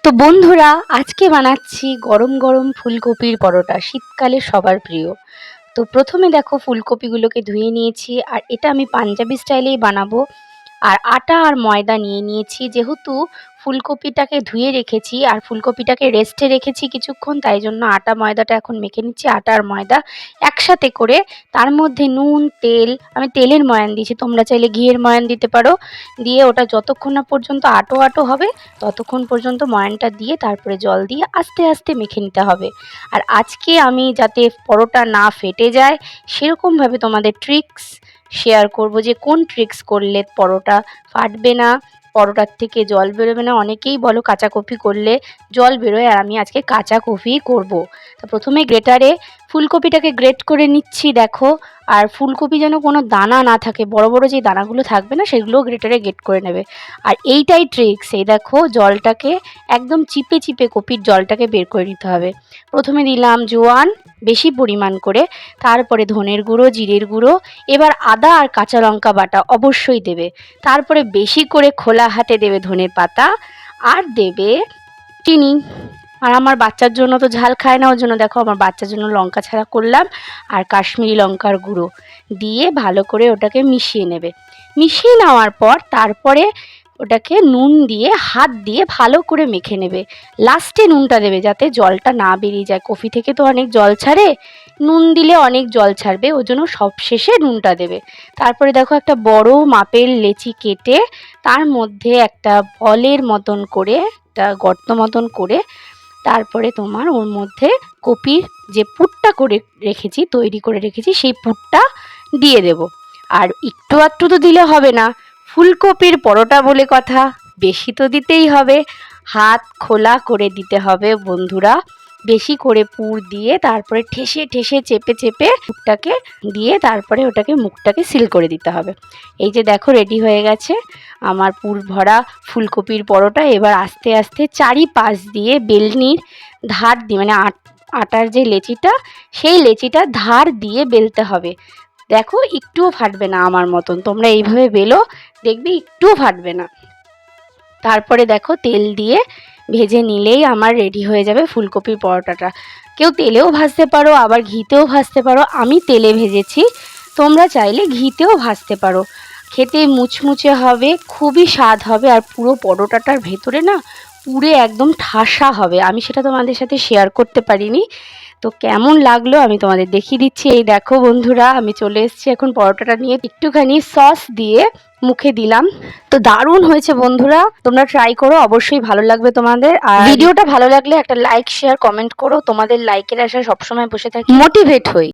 তো বন্ধুরা, আজকে বানাচ্ছি গরম গরম ফুলকপির পরোটা, শীতকালে সবার প্রিয়। তো প্রথমে দেখো ফুলকপিগুলোকে ধুয়ে নিয়েছি, আর এটা আমি পাঞ্জাবি স্টাইলেই বানাবো। আর আটা আর ময়দা নিয়ে নিয়েছি, যেহেতু ফুলকপিটাকে ধুয়ে রেখেছি আর ফুলকপিটাকে রেস্টে রেখেছি কিছুক্ষণ, তাই জন্য আটা ময়দাটা এখন মেখে নিচ্ছি। আটা আর ময়দা একসাথে করে তার মধ্যে নুন, তেল, আমি তেলের ময়ান দিয়েছি, তোমরা চাইলে ঘিয়ের ময়ান দিতে পারো। দিয়ে ওটা যতক্ষণ না পর্যন্ত আটো আটো হবে ততক্ষণ পর্যন্ত ময়ানটা দিয়ে তারপরে জল দিয়ে আস্তে আস্তে মেখে নিতে হবে। আর আজকে আমি যাতে পরোটা না ফেটে যায় সেরকমভাবে তোমাদের ট্রিক্স শেয়ার করব, যে কোন ট্রিক্স করলে পরোটা ফাটবে না, পরোটার থেকে জল বেরোবে না। অনেকেই বলো কাঁচা কফি করলে জল বেরোয়, আর আমি আজকে কাঁচা কফিই করব। তো প্রথমে গ্রেটারে ফুলকপিটাকে গ্রেট করে নিচ্ছি দেখো। আর ফুলকপি যেন কোনো দানা না থাকে, বড় বড় যে দানাগুলো থাকবে না সেগুলোও গ্রেটারে গ্রেট করে নেবে। আর এইটাই ট্রিক্স, এই দেখো জলটাকে একদম চিপে চিপে কপির জলটাকে বের করে নিতে হবে। প্রথমে দিলাম জোয়ান বেশি পরিমাণ করে, তারপরে ধনের গুঁড়ো, জিরের গুঁড়ো, এবার আদা আর কাঁচা লঙ্কা বাটা অবশ্যই দেবে। তারপরে বেশি করে খোলা হাতে দেবে ধনের পাতা, আর দেবে চিনি। আর আমার বাচ্চার জন্য তো ঝাল খায় না, ওর জন্য দেখো আমার বাচ্চার জন্য লঙ্কা ছাড়া করলাম, আর কাশ্মীরি লঙ্কার গুঁড়ো দিয়ে ভালো করে ওটাকে মিশিয়ে নেবে। মিশিয়ে নেওয়ার পর তারপরে ওটাকে নুন দিয়ে হাত দিয়ে ভালো করে মেখে নেবে। লাস্টে নুনটা দেবে যাতে জলটা না বেরিয়ে যায়, কফি থেকে তো অনেক জল ছাড়ে, নুন দিলে অনেক জল ছাড়বে, ওই জন্য সব শেষে নুনটা দেবে। তারপরে দেখো একটা বড় মাপের লেচি কেটে তার মধ্যে একটা বলের মতন করে, একটা গর্ত মতন করে, তারপরে তোমার ওর মধ্যে কপির যে পুরটা করে রেখেছি, তৈরি করে রেখেছি, সেই পুরটা দিয়ে দেব। আর একটু আধটু তো দিলে হবে না, ফুলকপির পরোটা বলে কথা, বেশি তো দিতেই হবে, হাত খোলা করে দিতে হবে বন্ধুরা। বেশি করে পুর দিয়ে তারপরে ঠেসে ঠেসে চেপে চেপে পুরটাকে দিয়ে তারপরে ওটাকে মুখটাকে সিল করে দিতে হবে। এই যে দেখো রেডি হয়ে গেছে আমার পুর ভরা ফুলকপির পরোটা। এবার আস্তে আস্তে চারিপাশ দিয়ে বেলনির ধার দিয়ে, মানে আটার যে লেচিটা, সেই লেচিটা ধার দিয়ে বেলতে হবে। দেখো একটুও ফাটবে না আমার মতন, তোমরা এইভাবে বেলো, দেখবি একটুও ফাটবে না। তারপরে দেখো তেল দিয়ে ভেজে নিলেই আমার রেডি হয়ে যাবে ফুলকপির পরোটাটা। কেউ তেলেও ভাজতে পারো, আবার ঘিতেও ভাজতে পারো, আমি তেলে ভেজেছি, তোমরা চাইলে ঘিতেও ভাজতে পারো। খেতে মুচমুচে হবে, খুবই স্বাদ হবে, আর পুরো পরোটাটার ভেতরে না পুরে একদম ঠাসা হবে। আমি সেটা তোমাদের সাথে শেয়ার করতে পারিনি, তো কেমন লাগলো আমি তোমাদের দেখিয়ে দিচ্ছি। এই দেখো বন্ধুরা, আমি চলে এসেছি এখন পরোটাটা নিয়ে, একটুখানি সস দিয়ে মুখে দিলাম। তো দারুণ হয়েছে বন্ধুরা, তোমরা ট্রাই করো, অবশ্যই ভালো লাগবে তোমাদের। আর ভিডিওটা ভালো লাগলে একটা লাইক, শেয়ার, কমেন্ট করো, তোমাদের লাইকের আশায় সবসময় বসে থাকি, মোটিভেট হই।